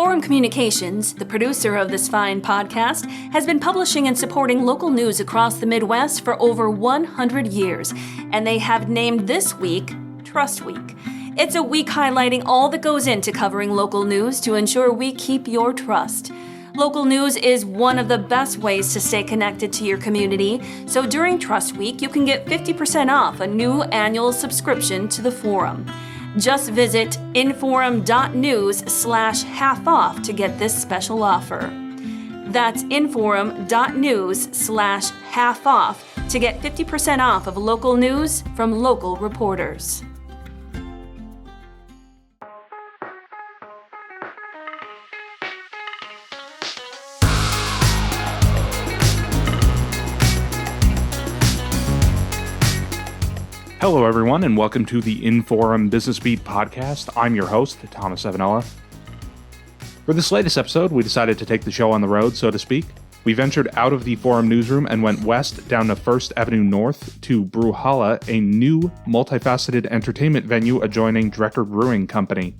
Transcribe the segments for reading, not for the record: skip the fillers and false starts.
Forum Communications, the producer of this fine podcast, has been publishing and supporting local news across the Midwest for over 100 years, and they have named this week Trust Week. It's a week highlighting all that goes into covering local news to ensure we keep your trust. Local news is one of the best ways to stay connected to your community, so during Trust Week, you can get 50% off a new annual subscription to the Forum. Just visit inforum.news/half-off to get this special offer. That's inforum.news/half-off to get 50% off of local news from local reporters. Hello, everyone, and welcome to the Inforum Business Beat podcast. I'm your host, Thomas Avenella. For this latest episode, we decided to take the show on the road, so to speak. We ventured out of the Forum newsroom and went west down to 1st Avenue North to Brewhalla, a new, multifaceted entertainment venue adjoining Drekker Brewing Company.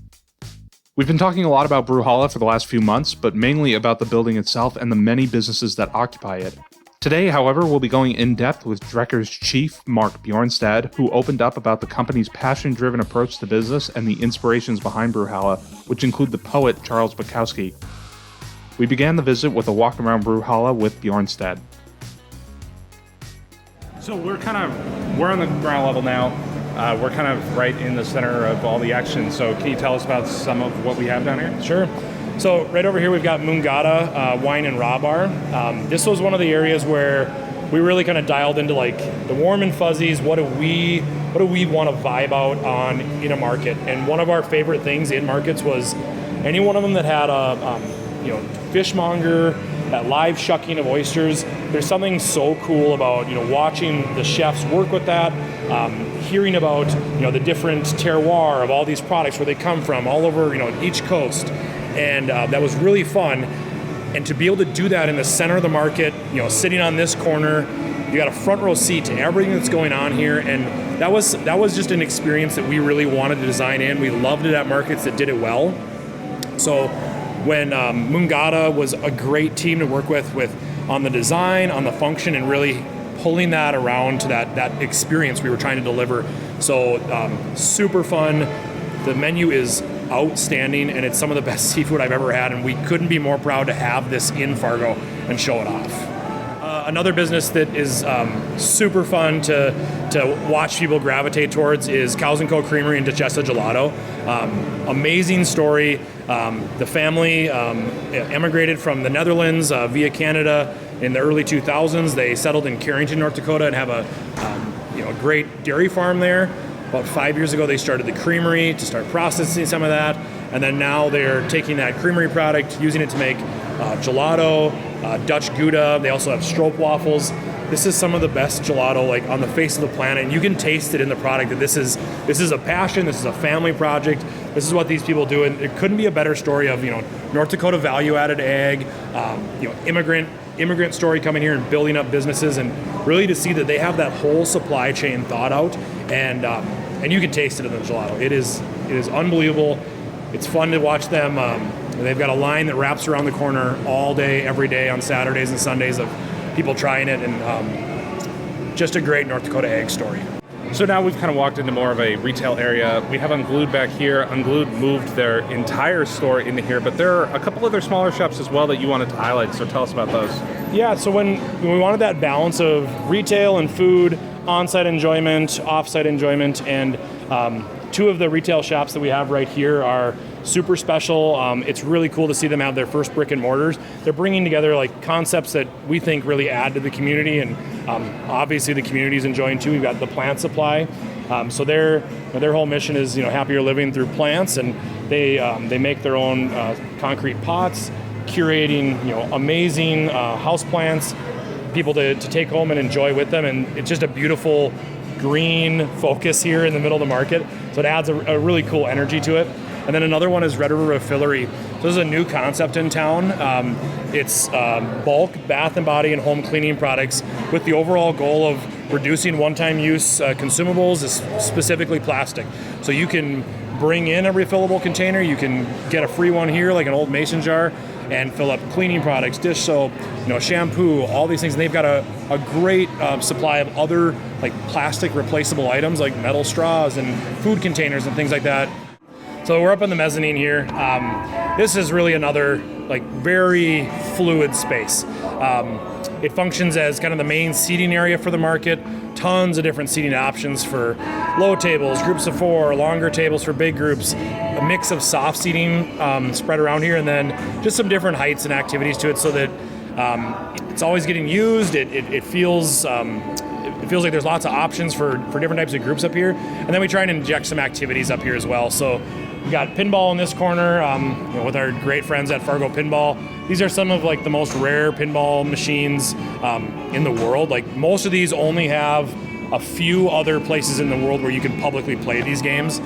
We've been talking a lot about Brewhalla for the last few months, but mainly about the building itself and the many businesses that occupy it. Today, however, we'll be going in-depth with Drekker's chief, Mark Bjornstad, who opened up about the company's passion-driven approach to business and the inspirations behind Brewhalla, which include the poet Charles Bukowski. We began the visit with a walk around Brewhalla with Bjornstad. So we're on the ground level now. We're kind of right in the center of all the action. So can you tell us about some of what we have down here? Sure. So right over here we've got Mungata Wine and Raw Bar. This was one of the areas where we really kind of dialed into like the warm and fuzzies. What do we want to vibe out on in a market? And one of our favorite things in markets was any one of them that had a fishmonger, that live shucking of oysters. There's something so cool about watching the chefs work with that, hearing about the different terroir of all these products, where they come from all over each coast. And that was really fun. And to be able to do that in the center of the market, sitting on this corner, you got a front row seat to everything that's going on here. And that was just an experience that we really wanted to design in. We loved it at markets that did it well. So when Mungata was a great team to work with on the design, on the function, and really pulling that around to that experience we were trying to deliver. So super fun. The menu is outstanding, and it's some of the best seafood I've ever had, and we couldn't be more proud to have this in Fargo and show it off. Another business that is super fun to watch people gravitate towards is Cows & Co. Creamery and Bjorstad Gelato. Amazing story. The family emigrated from the Netherlands via Canada in the early 2000s. They settled in Carrington, North Dakota, and have a great dairy farm there. About 5 years ago, they started the creamery to start processing some of that, and then now they're taking that creamery product, using it to make gelato, Dutch Gouda. They also have stroopwafels. This is some of the best gelato on the face of the planet, and you can taste it in the product that this is a passion. This is a family project. This is what these people do, and it couldn't be a better story of North Dakota value-added ag, immigrant story coming here and building up businesses, and really to see that they have that whole supply chain thought out, and you can taste it in the gelato. It is unbelievable. It's fun to watch them. They've got a line that wraps around the corner all day, every day on Saturdays and Sundays of people trying it, and just a great North Dakota ag story. So now we've kind of walked into more of a retail area. We have Unglued back here. Unglued moved their entire store into here, but there are a couple other smaller shops as well that you wanted to highlight, so tell us about those. Yeah, so when we wanted that balance of retail and food, on-site enjoyment, off-site enjoyment, and two of the retail shops that we have right here are super special. It's really cool to see them have their first brick and mortars. They're bringing together concepts that we think really add to the community, and obviously the community's enjoying too. We've got the plant supply. So their whole mission is happier living through plants, and they make their own concrete pots, curating amazing house plants, people to take home and enjoy with them, and it's just a beautiful green focus here in the middle of the market. So it adds a really cool energy to it. And then another one is Red River Refillery. So this is a new concept in town. It's bulk bath and body and home cleaning products with the overall goal of reducing one-time use consumables, specifically plastic. So you can bring in a refillable container. You can get a free one here, like an old mason jar, and fill up cleaning products, dish soap, shampoo, all these things. And they've got a great supply of other like plastic replaceable items like metal straws and food containers and things like that. So we're up in the mezzanine here. This is really another like very fluid space. It functions as kind of the main seating area for the market. Tons of different seating options for low tables, groups of 4, longer tables for big groups, a mix of soft seating spread around here, and then just some different heights and activities to it so that it's always getting used. It feels like there's lots of options for different types of groups up here. And then we try and inject some activities up here as well. So we got pinball in this corner with our great friends at Fargo Pinball. These are some of like the most rare pinball machines in the world. Like most of these only have a few other places in the world where you can publicly play these games.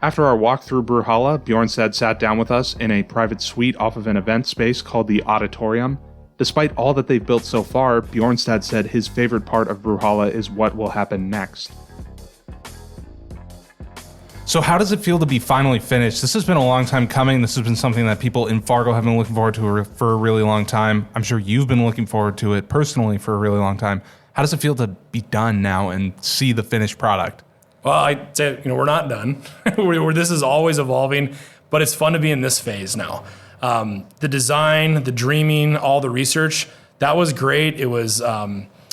After our walk through Brewhalla, Bjornstad sat down with us in a private suite off of an event space called the Auditorium. Despite all that they've built so far, Bjornstad said his favorite part of Brewhalla is what will happen next. So how does it feel to be finally finished? This has been a long time coming. This has been something that people in Fargo have been looking forward to for a really long time. I'm sure you've been looking forward to it personally for a really long time. How does it feel to be done now and see the finished product? Well, I'd say, we're not done. This is always evolving, but it's fun to be in this phase now. The design, the dreaming, all the research, that was great. It was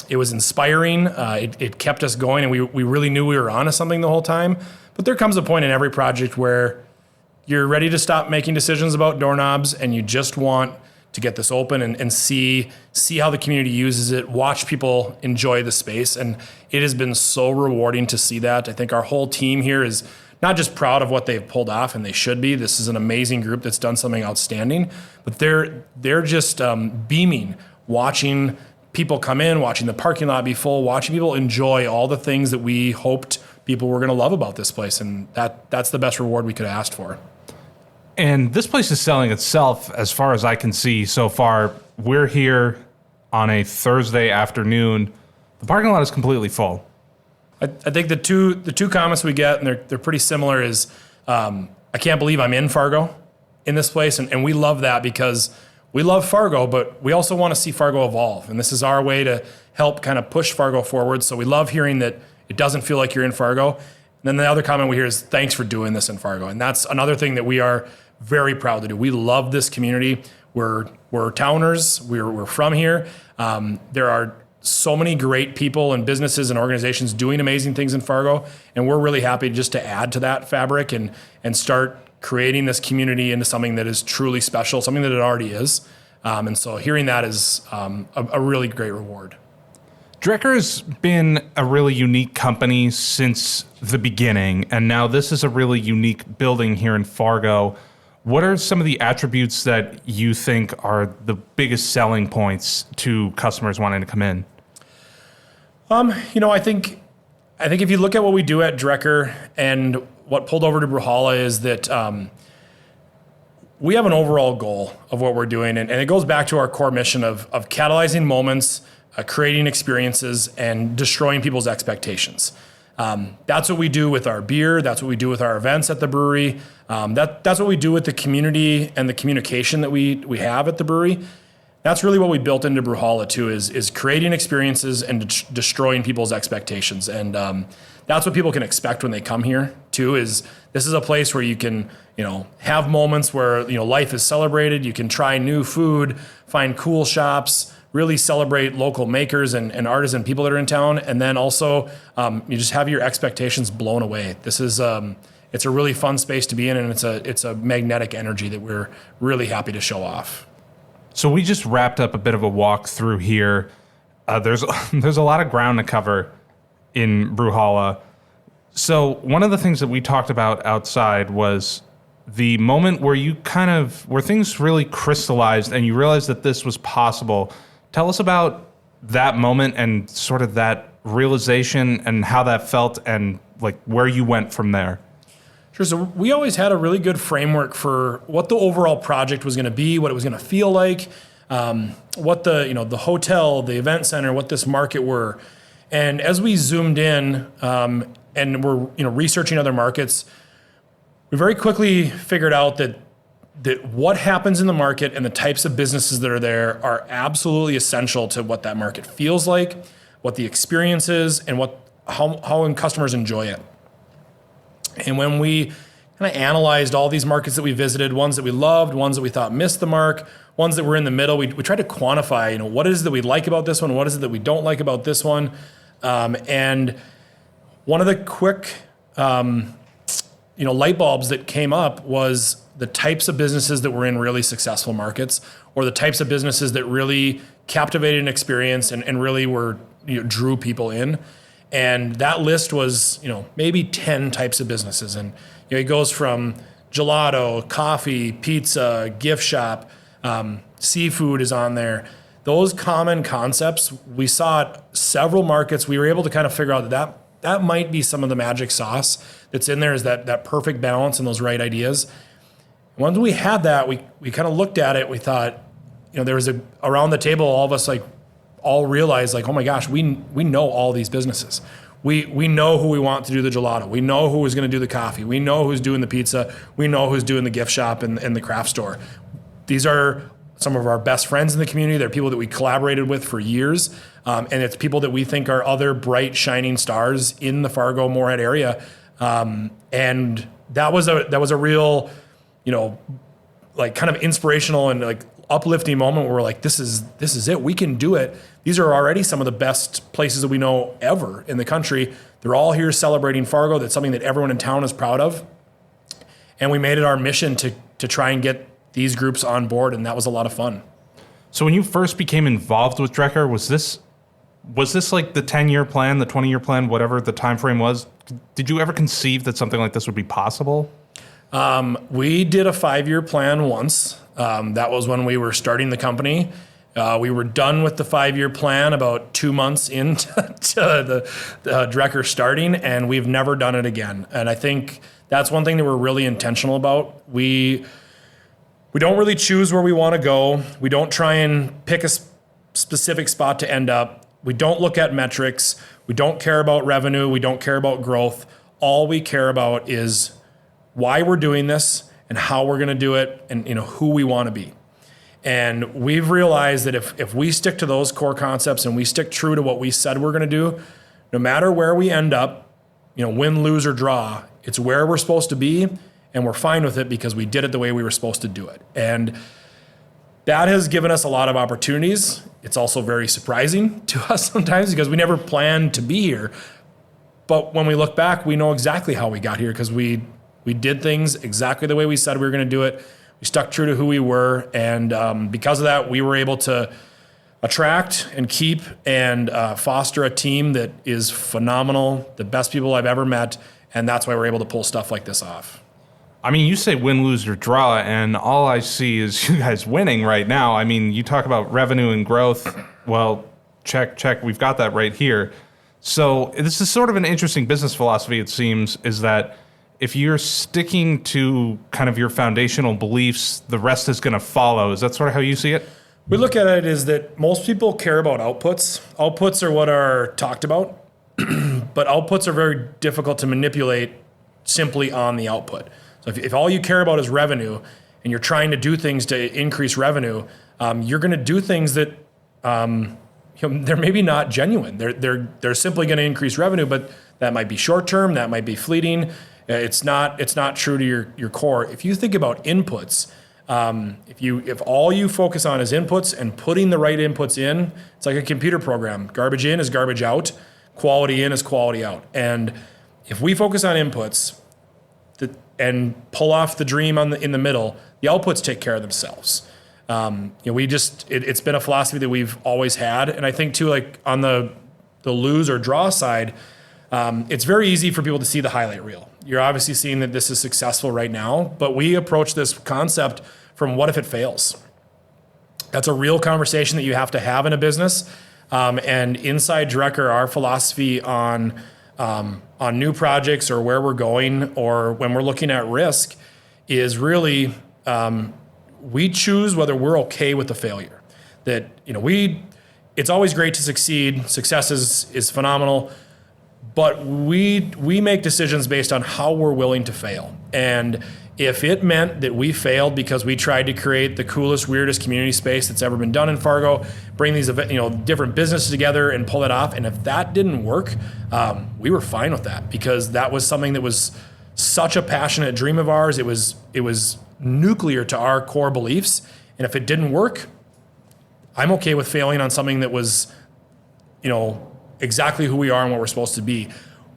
inspiring. It kept us going, and we really knew we were onto something the whole time. But there comes a point in every project where you're ready to stop making decisions about doorknobs, and you just want to get this open and see how the community uses it, watch people enjoy the space. And it has been so rewarding to see that. I think our whole team here is not just proud of what they've pulled off, and they should be. This is an amazing group that's done something outstanding, but they're just beaming, watching people come in, watching the parking lot be full, watching people enjoy all the things that we hoped people were going to love about this place, and that's the best reward we could have asked for. And this place is selling itself, as far as I can see so far. We're here on a Thursday afternoon. The parking lot is completely full. I think the two comments we get, and they're pretty similar, is I can't believe I'm in Fargo in this place, and we love that because we love Fargo, but we also want to see Fargo evolve, and this is our way to help kind of push Fargo forward. So we love hearing that it doesn't feel like you're in Fargo. And then the other comment we hear is, thanks for doing this in Fargo. And that's another thing that we are very proud to do. We love this community. We're towners. We're from here. There are so many great people and businesses and organizations doing amazing things in Fargo. And we're really happy just to add to that fabric and start creating this community into something that is truly special, something that it already is. And so hearing that is a really great reward. Drekker's been a really unique company since the beginning, and now this is a really unique building here in Fargo. What are some of the attributes that you think are the biggest selling points to customers wanting to come in? I think if you look at what we do at Drekker and what pulled over to Brewhalla is that we have an overall goal of what we're doing, and it goes back to our core mission of catalyzing moments, creating experiences, and destroying people's expectations. That's what we do with our beer. That's what we do with our events at the brewery. That's what we do with the community and the communication that we have at the brewery. That's really what we built into Brewhalla too, is creating experiences and destroying people's expectations. And that's what people can expect when they come here too, is this is a place where you can, have moments where, life is celebrated. You can try new food, find cool shops, really celebrate local makers and artisan people that are in town. And then also you just have your expectations blown away. This is, it's a really fun space to be in, and it's a magnetic energy that we're really happy to show off. So we just wrapped up a bit of a walk through here. There's a lot of ground to cover in Brewhalla. So one of the things that we talked about outside was the moment where where things really crystallized and you realized that this was possible. Tell us about that moment and sort of that realization and how that felt and like where you went from there. Sure. So we always had a really good framework for what the overall project was going to be, what it was going to feel like, what the hotel, the event center, what this market were. And as we zoomed in, and we're researching other markets, we very quickly figured out that what happens in the market and the types of businesses that are there are absolutely essential to what that market feels like, what the experience is, and how customers enjoy it. And when we kind of analyzed all these markets that we visited, ones that we loved, ones that we thought missed the mark, ones that were in the middle, we tried to quantify, what is it that we like about this one, what is it that we don't like about this one, and one of the quick, light bulbs that came up was the types of businesses that were in really successful markets, or the types of businesses that really captivated an experience and really were drew people in. And that list was maybe 10 types of businesses, and it goes from gelato, coffee, pizza, gift shop, seafood is on there. Those common concepts, we saw at several markets. We were able to kind of figure out that might be some of the magic sauce that's in there, is that perfect balance and those right ideas. Once we had that, we kind of looked at it. We thought, there was around the table, all of us all realized oh my gosh, we know all these businesses. We know who we want to do the gelato. We know who is going to do the coffee. We know who's doing the pizza. We know who's doing the gift shop and the craft store. These are some of our best friends in the community. They're people that we collaborated with for years. And it's people that we think are other bright, shining stars in the Fargo, Moorhead area. And that was a real, kind of inspirational and uplifting moment where we're like, this is it. We can do it. These are already some of the best places that we know ever in the country. They're all here celebrating Fargo. That's something that everyone in town is proud of. And we made it our mission to try and get these groups on board, and that was a lot of fun. So when you first became involved with Drekker, was this like the 10-year plan, the 20-year plan, whatever the time frame was? Did you ever conceive that something like this would be possible? We did a 5-year plan once. That was when we were starting the company. We were done with the 5-year plan about 2 months into the Drekker starting, and we've never done it again. And I think that's one thing that we're really intentional about. We don't really choose where we want to go. We don't try and pick a specific spot to end up. We don't look at metrics. We don't care about revenue. We don't care about growth. All we care about is why we're doing this and how we're going to do it, and who we want to be. And we've realized that if we stick to those core concepts and we stick true to what we said we're going to do, no matter where we end up, win, lose, or draw, it's where we're supposed to be, and we're fine with it because we did it the way we were supposed to do it. And that has given us a lot of opportunities. It's also very surprising to us sometimes because we never planned to be here. But when we look back, we know exactly how we got here because we did things exactly the way we said we were going to do it. We stuck true to who we were, and because of that, we were able to attract and keep and foster a team that is phenomenal, the best people I've ever met, and that's why we're able to pull stuff like this off. I mean, you say win, lose, or draw, and all I see is you guys winning right now. I mean, you talk about revenue and growth. Well, check. We've got that right here. So this is sort of an interesting business philosophy, it seems, is that if you're sticking to kind of your foundational beliefs, the rest is going to follow. Is that sort of how you see it? We look at it is that most people care about outputs. Outputs are what are talked about, but outputs are very difficult to manipulate simply on the output. So if all you care about is revenue and you're trying to do things to increase revenue, you're going to do things that they're maybe not genuine. They're simply going to increase revenue, but that might be short term, that might be fleeting. It's not true to your core. If you think about inputs, if all you focus on is inputs and putting the right inputs in, it's like a computer program. Garbage in is garbage out. Quality in is quality out. And if we focus on inputs and pull off the dream in the middle, the outputs take care of themselves. It's been a philosophy that we've always had, and I think too, like on the lose or draw side, it's very easy for people to see the highlight reel. You're obviously seeing that this is successful right now, but we approach this concept from what if it fails? That's a real conversation that you have to have in a business. And inside Drekker, our philosophy on new projects or where we're going or when we're looking at risk is really we choose whether we're okay with the failure. That it's always great to succeed. Success is phenomenal. but we make decisions based on how we're willing to fail. And if it meant that we failed because we tried to create the coolest, weirdest community space that's ever been done in Fargo, bring these different businesses together and pull it off, and if that didn't work, we were fine with that, because that was something that was such a passionate dream of ours. It was nuclear to our core beliefs, and if it didn't work, I'm okay with failing on something that was, exactly who we are and what we're supposed to be.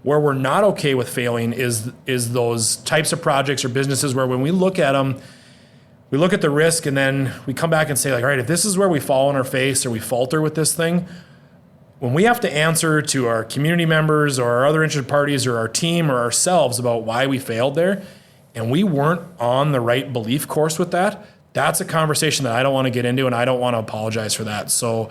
Where we're not okay with failing is those types of projects or businesses where when we look at them, we look at the risk and then we come back and say, like, all right, if this is where we fall on our face or we falter with this thing, when we have to answer to our community members or our other interested parties or our team or ourselves about why we failed there, and we weren't on the right belief course with that, that's a conversation that I don't want to get into, and I don't want to apologize for that. So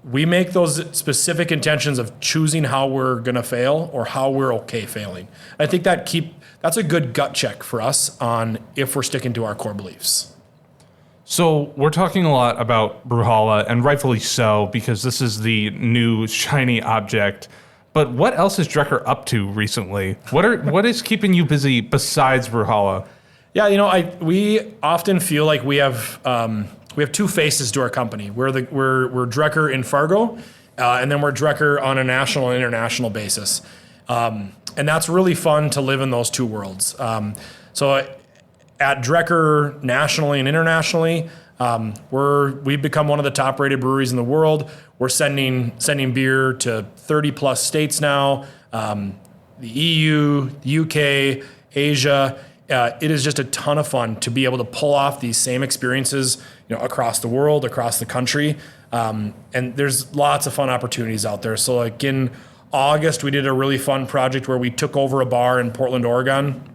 we make those specific intentions of choosing how we're going to fail or how we're okay failing. I think that's a good gut check for us on if we're sticking to our core beliefs. So we're talking a lot about Brewhalla, and rightfully so, because this is the new shiny object. But what else is Drekker up to recently? What is keeping you busy besides Brewhalla? Yeah, we often feel like we have two faces to our company. We're Drekker in Fargo, and then we're Drekker on a national and international basis. And that's really fun to live in those two worlds. So at Drekker nationally and internationally, we've become one of the top rated breweries in the world. We're sending beer to 30 plus states now, the EU, the UK, Asia. It is just a ton of fun to be able to pull off these same experiences, across the world, across the country. And there's lots of fun opportunities out there. So like in August, we did a really fun project where we took over a bar in Portland, Oregon.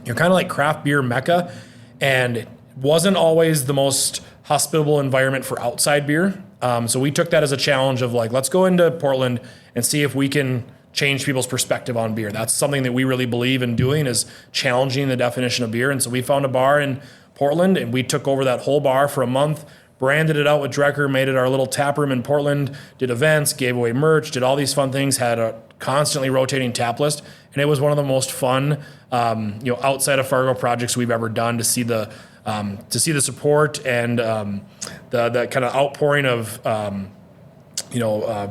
Kind of like craft beer mecca, and it wasn't always the most hospitable environment for outside beer. So we took that as a challenge of like, let's go into Portland and see if we can change people's perspective on beer. That's something that we really believe in doing, is challenging the definition of beer. And so we found a bar in Portland and we took over that whole bar for a month, branded it out with Drekker, made it our little tap room in Portland, did events, gave away merch, did all these fun things, had a constantly rotating tap list. And it was one of the most fun, outside of Fargo projects we've ever done, to see the support and the kind of outpouring of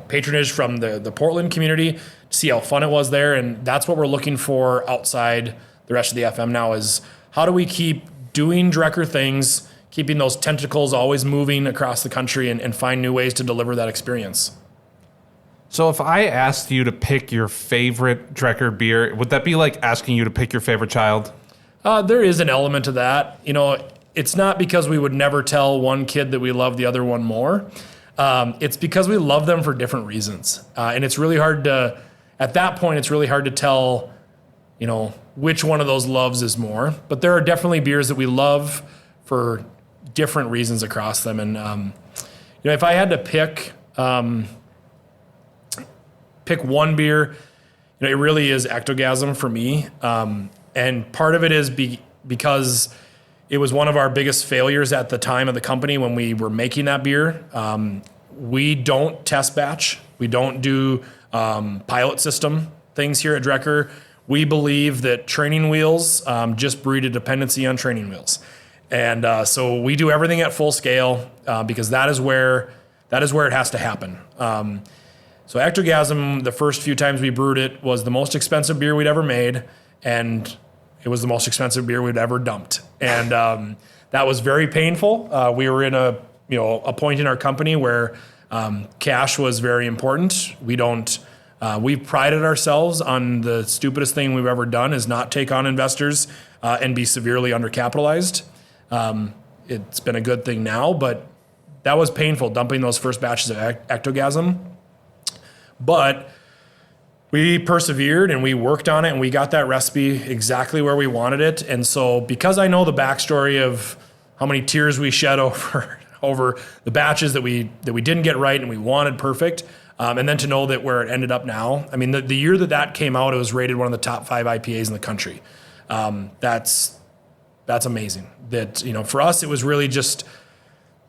patronage from the Portland community, to see how fun it was there. And that's what we're looking for outside the rest of the FM now, is how do we keep doing Drekker things, keeping those tentacles always moving across the country, and find new ways to deliver that experience. So if I asked you to pick your favorite Drekker beer, would that be like asking you to pick your favorite child? There is an element to that. It's not because we would never tell one kid that we love the other one more. It's because we love them for different reasons. And it's really hard to, at that point, it's really hard to tell, which one of those loves is more. But there are definitely beers that we love for different reasons across them. And, if I had to pick one beer, it really is Ectogasm for me. And part of it is because it was one of our biggest failures at the time of the company when we were making that beer. We don't test batch. We don't do pilot system things here at Drekker. We believe that training wheels just breed a dependency on training wheels. And so we do everything at full scale because that is where it has to happen. So Ectogasm, the first few times we brewed it, was the most expensive beer we'd ever made, and it was the most expensive beer we'd ever dumped. And that was very painful. We were in a point in our company where cash was very important. We've prided ourselves on the stupidest thing we've ever done is not take on investors and be severely undercapitalized. It's been a good thing now, but that was painful, dumping those first batches of Ectogasm. But we persevered and we worked on it and we got that recipe exactly where we wanted it. And so because I know the backstory of how many tears we shed over the batches that we didn't get right and we wanted perfect, and then to know that where it ended up now, I mean, the year that came out, it was rated one of the top 5 IPAs in the country. That's amazing. That, for us, it was really just,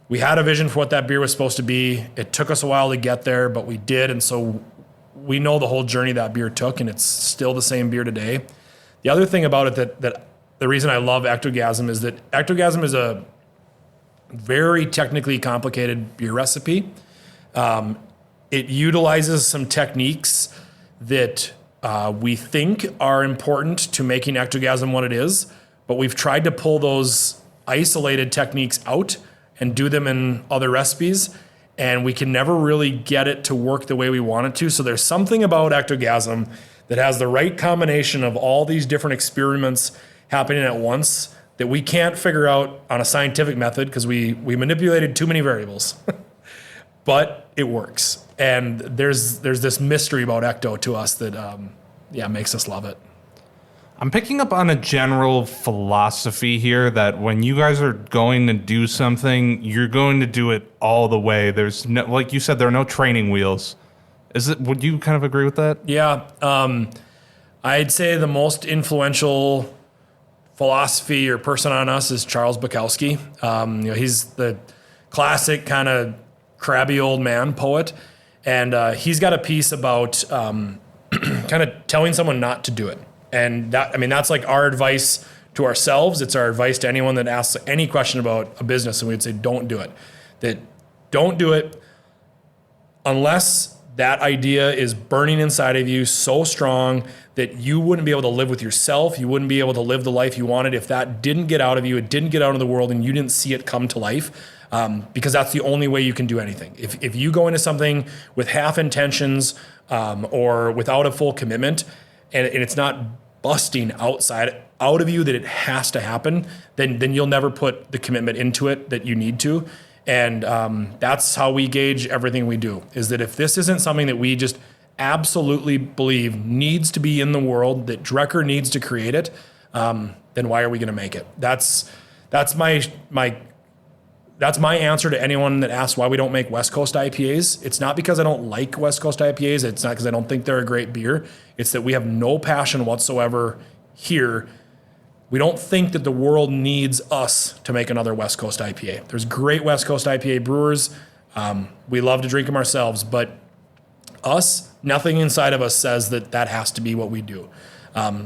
we had a vision for what that beer was supposed to be. It took us a while to get there, but we did. And so we know the whole journey that beer took, and it's still the same beer today. The other thing about it that the reason I love Ectogasm is that Ectogasm is a very technically complicated beer recipe. It utilizes some techniques that we think are important to making Ectogasm what it is, but we've tried to pull those isolated techniques out and do them in other recipes, and we can never really get it to work the way we want it to. So there's something about Ectogasm that has the right combination of all these different experiments happening at once that we can't figure out on a scientific method because we manipulated too many variables. But it works. And there's this mystery about Ecto to us that makes us love it. I'm picking up on a general philosophy here that when you guys are going to do something, you're going to do it all the way. There's no, like you said, there are no training wheels. Would you kind of agree with that? Yeah. I'd say the most influential philosophy or person on us is Charles Bukowski. He's the classic kind of crabby old man poet. And he's got a piece about kind of telling someone not to do it. And that's like our advice to ourselves. It's our advice to anyone that asks any question about a business. And we'd say, don't do it. That don't do it unless that idea is burning inside of you so strong that you wouldn't be able to live with yourself. You wouldn't be able to live the life you wanted if that didn't get out of you. It didn't get out of the world and you didn't see it come to life. Because that's the only way you can do anything. If you go into something with half intentions or without a full commitment and it's not busting out of you that it has to happen, then you'll never put the commitment into it that you need to. And that's how we gauge everything we do, is that if this isn't something that we just absolutely believe needs to be in the world, that Drekker needs to create it, then why are we going to make it? That's my answer to anyone that asks why we don't make West Coast IPAs. It's not because I don't like West Coast IPAs. It's not because I don't think they're a great beer. It's that we have no passion whatsoever here. We don't think that the world needs us to make another West Coast IPA. There's great West Coast IPA brewers. We love to drink them ourselves, but us, nothing inside of us says that has to be what we do.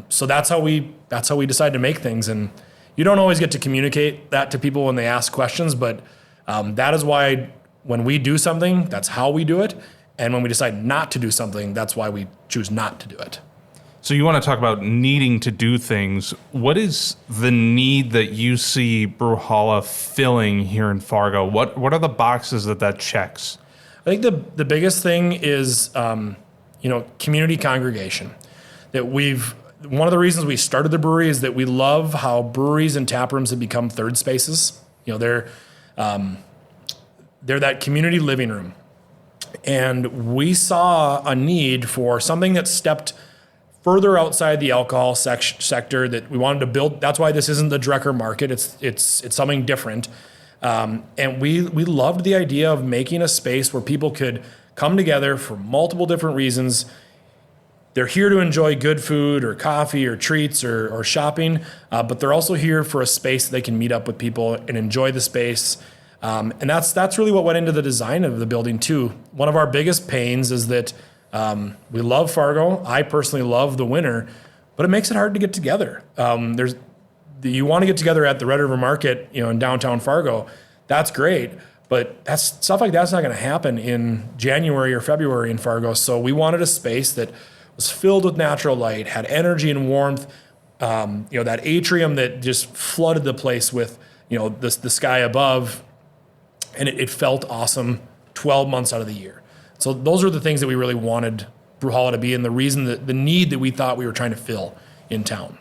So that's how we decide to make things. And you don't always get to communicate that to people when they ask questions, but that is why when we do something, that's how we do it. And when we decide not to do something, that's why we choose not to do it. So you want to talk about needing to do things. What is the need that you see Brewhalla filling here in Fargo? What are the boxes that checks? I think the biggest thing is community congregation. One of the reasons we started the brewery is that we love how breweries and tap rooms have become third spaces. They're that community living room. And we saw a need for something that stepped further outside the alcohol sector that we wanted to build. That's why this isn't the Drekker market. It's something different. And we loved the idea of making a space where people could come together for multiple different reasons. They're here to enjoy good food or coffee or treats or shopping, but they're also here for a space that they can meet up with people and enjoy the space. And that's really what went into the design of the building too. One of our biggest pains is that we love Fargo. I personally love the winter, but it makes it hard to get together. You want to get together at the Red River Market, in downtown Fargo. That's great, but stuff like that's not going to happen in January or February in Fargo. So we wanted a space that was filled with natural light, had energy and warmth, that atrium that just flooded the place with, the sky above, and it felt awesome 12 months out of the year. So those are the things that we really wanted Brewhalla to be, and the reason that the need that we thought we were trying to fill in town.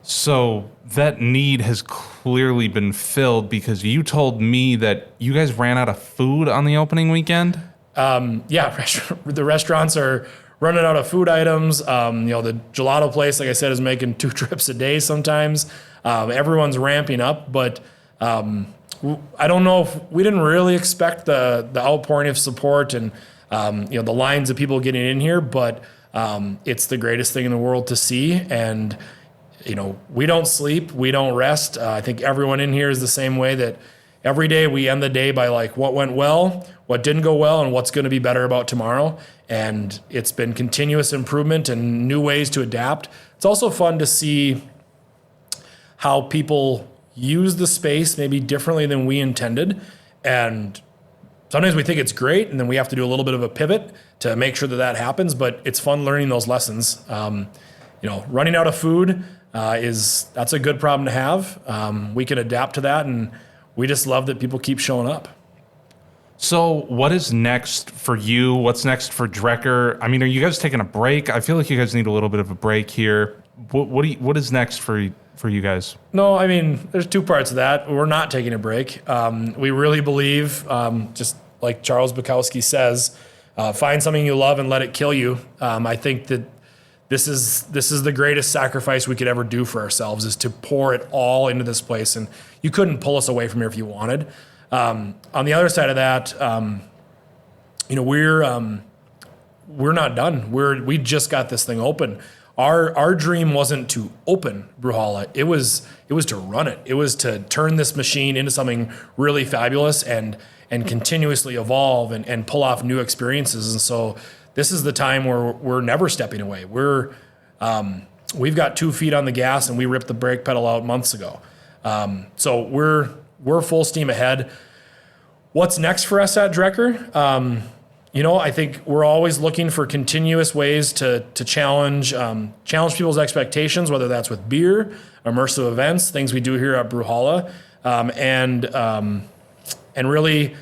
So that need has clearly been filled because you told me that you guys ran out of food on the opening weekend. The restaurants are running out of food items. The gelato place, like I said, is making 2 trips a day sometimes. Everyone's ramping up, but I don't know if we didn't really expect the outpouring of support and the lines of people getting in here, but it's the greatest thing in the world to see. And we don't sleep, we don't rest. I think everyone in here is the same way, that every day we end the day by what went well, what didn't go well, and what's going to be better about tomorrow. And it's been continuous improvement and new ways to adapt. It's also fun to see how people use the space maybe differently than we intended. And sometimes we think it's great, and then we have to do a little bit of a pivot to make sure that happens. But it's fun learning those lessons. Running out of food that's a good problem to have. We can adapt to that, and we just love that people keep showing up. So what is next for you? What's next for Drekker? I mean, are you guys taking a break? I feel like you guys need a little bit of a break here. What is next for you guys? No, I mean, there's two parts of that. We're not taking a break. We really believe, just like Charles Bukowski says, find something you love and let it kill you. I think that this is the greatest sacrifice we could ever do for ourselves, is to pour it all into this place. And you couldn't pull us away from here if you wanted. On the other side of that, we're not done. We just got this thing open. Our dream wasn't to open Brewhalla. It was to run it. It was to turn this machine into something really fabulous and continuously evolve and pull off new experiences. And so this is the time where we're never stepping away. We've got 2 feet on the gas, and we ripped the brake pedal out months ago. So we're full steam ahead. What's next for us at Drekker? I think we're always looking for continuous ways to challenge people's expectations, whether that's with beer, immersive events, things we do here at Brewhalla, and really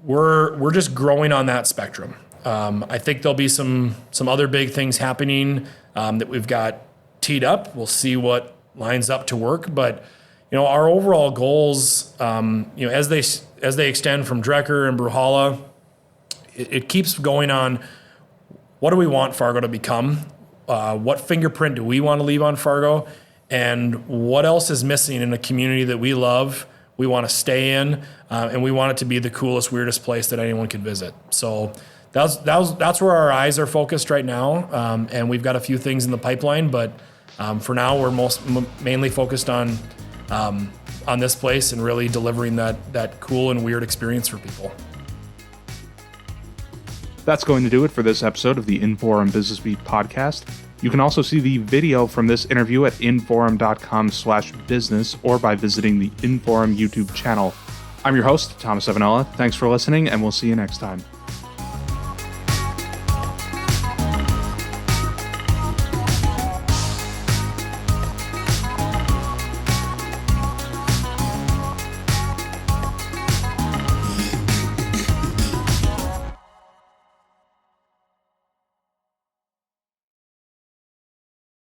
we're just growing on that spectrum. I think there'll be some other big things happening that we've got teed up. We'll see what lines up to work, but our overall goals, as they extend from Drekker and Brewhalla, it keeps going on. What do we want Fargo to become? What fingerprint do we want to leave on Fargo? And what else is missing in a community that we love, we want to stay in, and we want it to be the coolest, weirdest place that anyone can visit. So that's where our eyes are focused right now, and we've got a few things in the pipeline, but for now we're mainly focused on this place and really delivering that cool and weird experience for people. That's going to do it for this episode of the Inforum Business Beat podcast. You can also see the video from this interview at inforum.com/business or by visiting the Inforum YouTube channel. I'm your host, Thomas Avanella. Thanks for listening, and we'll see you next time.